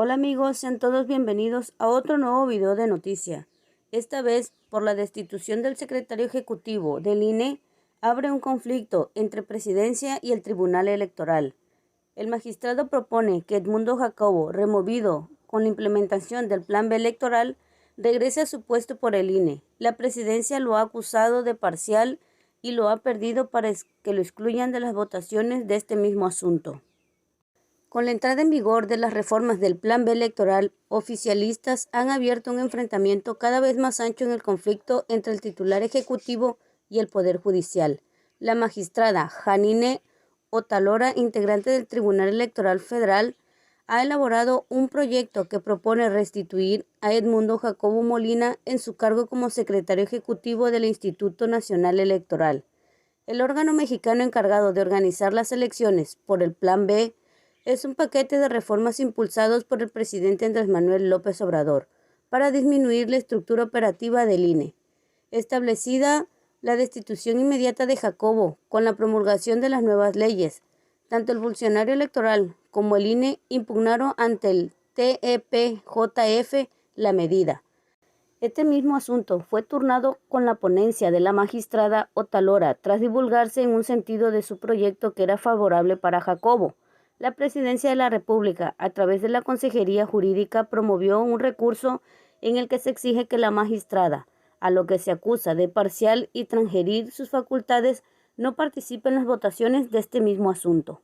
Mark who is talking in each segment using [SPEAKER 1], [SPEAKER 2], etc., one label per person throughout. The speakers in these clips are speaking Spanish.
[SPEAKER 1] Hola amigos, sean todos bienvenidos a otro nuevo video de noticia. Esta vez, por la destitución del secretario ejecutivo del INE, abre un conflicto entre Presidencia y el Tribunal Electoral. El magistrado propone que Edmundo Jacobo, removido con la implementación del Plan B electoral, regrese a su puesto por el INE. La Presidencia lo ha acusado de parcial y lo ha perdido para que lo excluyan de las votaciones de este mismo asunto. Con la entrada en vigor de las reformas del Plan B electoral, oficialistas han abierto un enfrentamiento cada vez más ancho en el conflicto entre el titular ejecutivo y el Poder Judicial. La magistrada Janine Otalora, integrante del Tribunal Electoral Federal, ha elaborado un proyecto que propone restituir a Edmundo Jacobo Molina en su cargo como secretario ejecutivo del Instituto Nacional Electoral. El órgano mexicano encargado de organizar las elecciones por el Plan B es un paquete de reformas impulsados por el presidente Andrés Manuel López Obrador para disminuir la estructura operativa del INE. Establecida la destitución inmediata de Jacobo con la promulgación de las nuevas leyes, tanto el funcionario electoral como el INE impugnaron ante el TEPJF la medida. Este mismo asunto fue turnado con la ponencia de la magistrada Otalora tras divulgarse en un sentido de su proyecto que era favorable para Jacobo. La Presidencia de la República, a través de la Consejería Jurídica, promovió un recurso en el que se exige que la magistrada, a lo que se acusa de parcial y transgerir sus facultades, no participe en las votaciones de este mismo asunto.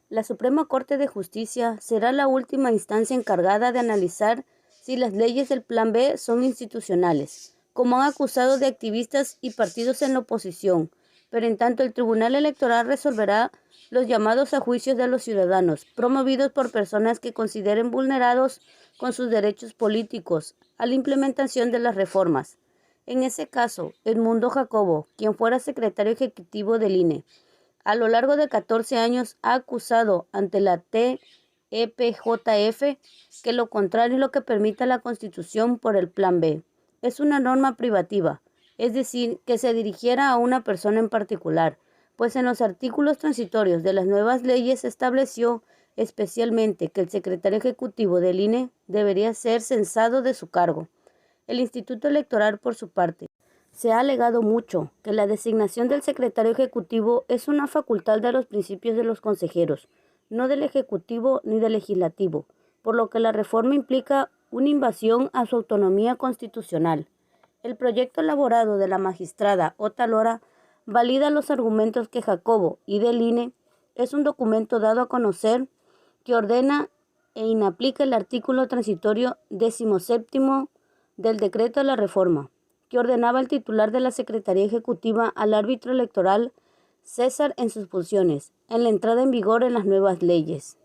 [SPEAKER 1] La Suprema Corte de Justicia será la última instancia encargada de analizar si las leyes del Plan B son inconstitucionales, como han acusado de activistas y partidos en la oposición, pero en tanto el Tribunal Electoral resolverá los llamados a juicios de los ciudadanos, promovidos por personas que consideren vulnerados con sus derechos políticos a la implementación de las reformas. En ese caso, Edmundo Jacobo, quien fuera secretario ejecutivo del INE, a lo largo de 14 años ha acusado ante la TEPJF que lo contrario es lo que permite la Constitución por el Plan B. Es una norma privativa, es decir, que se dirigiera a una persona en particular, pues en los artículos transitorios de las nuevas leyes se estableció especialmente que el secretario ejecutivo del INE debería ser cesado de su cargo. El Instituto Electoral, por su parte, se ha alegado mucho que la designación del secretario ejecutivo es una facultad de los principios de los consejeros, no del Ejecutivo ni del Legislativo, por lo que la reforma implica una invasión a su autonomía constitucional. El proyecto elaborado de la magistrada Otalora valida los argumentos que Jacobo y del INE. Es un documento dado a conocer que ordena e inaplica el artículo transitorio 17º del decreto de la reforma, que ordenaba al titular de la Secretaría Ejecutiva al árbitro electoral cesar en sus funciones, en la entrada en vigor de las nuevas leyes.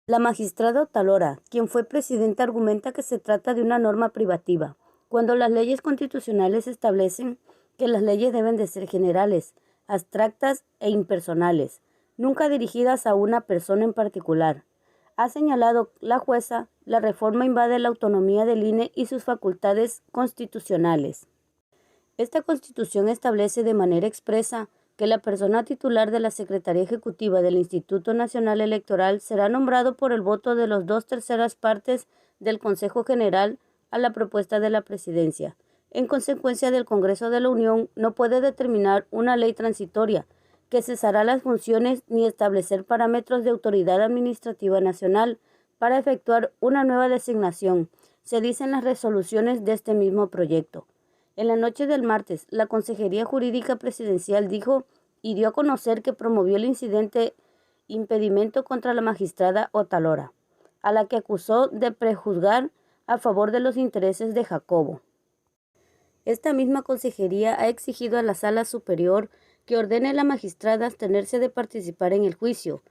[SPEAKER 1] La magistrada Otalora, quien fue presidenta, argumenta que se trata de una norma privativa, cuando las leyes constitucionales establecen que las leyes deben de ser generales, abstractas e impersonales, nunca dirigidas a una persona en particular. Ha señalado la jueza, la reforma invade la autonomía del INE y sus facultades constitucionales. Esta Constitución establece de manera expresa que la persona titular de la Secretaría Ejecutiva del Instituto Nacional Electoral será nombrado por el voto de las 2/3 partes del Consejo General a la propuesta de la Presidencia. En consecuencia, del Congreso de la Unión no puede determinar una ley transitoria que cesará las funciones ni establecer parámetros de autoridad administrativa nacional para efectuar una nueva designación, se dice en las resoluciones de este mismo proyecto. En la noche del martes, la Consejería Jurídica Presidencial dijo y dio a conocer que promovió el incidente impedimento contra la magistrada Otalora, a la que acusó de prejuzgar a favor de los intereses de Jacobo. Esta misma consejería ha exigido a la Sala Superior que ordene a la magistrada abstenerse de participar en el juicio.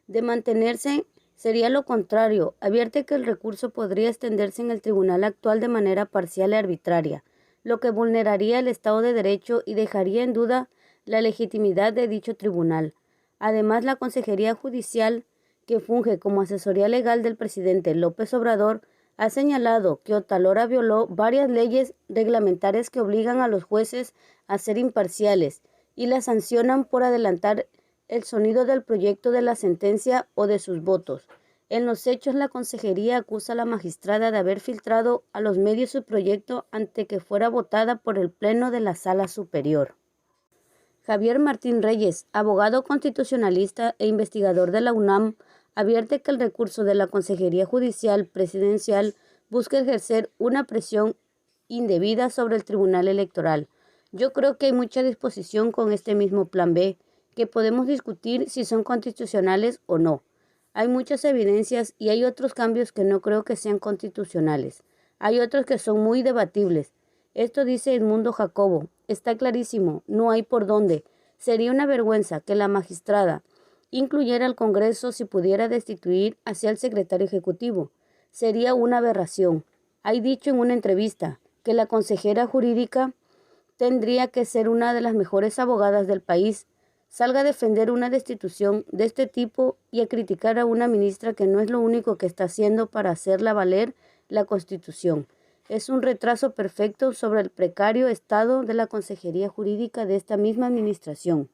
[SPEAKER 1] De mantenerse, sería lo contrario. Advierte que el recurso podría extenderse en el tribunal actual de manera parcial y arbitraria, lo que vulneraría el Estado de Derecho y dejaría en duda la legitimidad de dicho tribunal. Además, la Consejería Judicial, que funge como asesoría legal del presidente López Obrador, ha señalado que Otalora violó varias leyes reglamentarias que obligan a los jueces a ser imparciales y la sancionan por adelantar el sonido del proyecto de la sentencia o de sus votos. En los hechos, la consejería acusa a la magistrada de haber filtrado a los medios su proyecto antes que fuera votada por el Pleno de la Sala Superior. Javier Martín Reyes, abogado constitucionalista e investigador de la UNAM, advierte que el recurso de la Consejería Judicial Presidencial busca ejercer una presión indebida sobre el Tribunal Electoral. Yo creo que hay mucha disposición con este mismo Plan B, que podemos discutir si son constitucionales o no. Hay muchas evidencias y hay otros cambios que no creo que sean constitucionales. Hay otros que son muy debatibles. Esto dice Edmundo Jacobo. Está clarísimo, no hay por dónde. Sería una vergüenza que la magistrada incluyera al Congreso si pudiera destituir hacia el secretario ejecutivo. Sería una aberración. Hay dicho en una entrevista que la consejera jurídica tendría que ser una de las mejores abogadas del país. Salga a defender una destitución de este tipo y a criticar a una ministra que no es lo único que está haciendo para hacerla valer la Constitución. Es un retraso perfecto sobre el precario estado de la consejería jurídica de esta misma administración.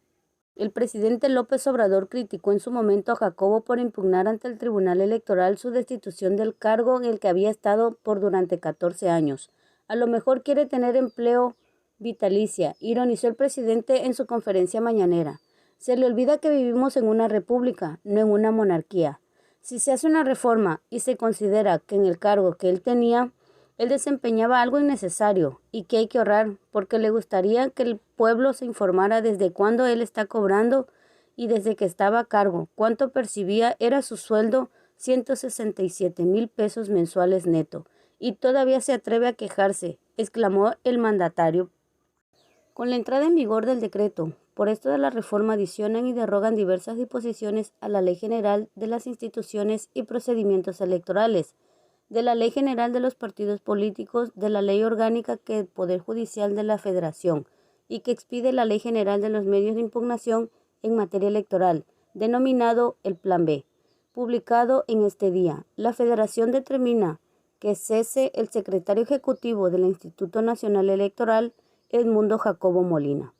[SPEAKER 1] El presidente López Obrador criticó en su momento a Jacobo por impugnar ante el Tribunal Electoral su destitución del cargo en el que había estado durante 14 años. A lo mejor quiere tener empleo vitalicia, ironizó el presidente en su conferencia mañanera. Se le olvida que vivimos en una república, no en una monarquía. Si se hace una reforma y se considera que en el cargo que él tenía, él desempeñaba algo innecesario y que hay que ahorrar, porque le gustaría que el pueblo se informara desde cuándo él está cobrando y desde que estaba a cargo, cuánto percibía, era su sueldo, 167,000 pesos mensuales neto. Y todavía se atreve a quejarse, exclamó el mandatario. Con la entrada en vigor del decreto, por esto de la reforma adicionan y derogan diversas disposiciones a la Ley General de las Instituciones y Procedimientos Electorales, de la Ley General de los Partidos Políticos, de la Ley Orgánica que el Poder Judicial de la Federación y que expide la Ley General de los Medios de Impugnación en materia electoral, denominado el Plan B. Publicado en este día, la Federación determina que cese el secretario ejecutivo del Instituto Nacional Electoral, Edmundo Jacobo Molina.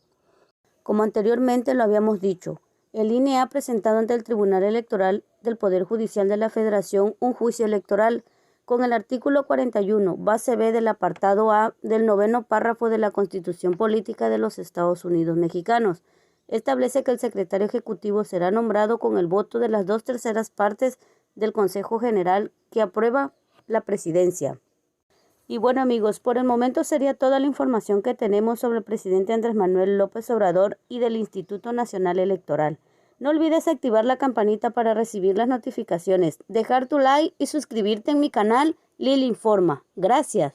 [SPEAKER 1] Como anteriormente lo habíamos dicho, el INE ha presentado ante el Tribunal Electoral del Poder Judicial de la Federación un juicio electoral con el artículo 41, base B del apartado A del 9º párrafo de la Constitución Política de los Estados Unidos Mexicanos. Establece que el secretario ejecutivo será nombrado con el voto de las 2/3 partes del Consejo General que aprueba la presidencia. Y bueno amigos, por el momento sería toda la información que tenemos sobre el presidente Andrés Manuel López Obrador y del Instituto Nacional Electoral. No olvides activar la campanita para recibir las notificaciones, dejar tu like y suscribirte en mi canal Lili Informa. Gracias.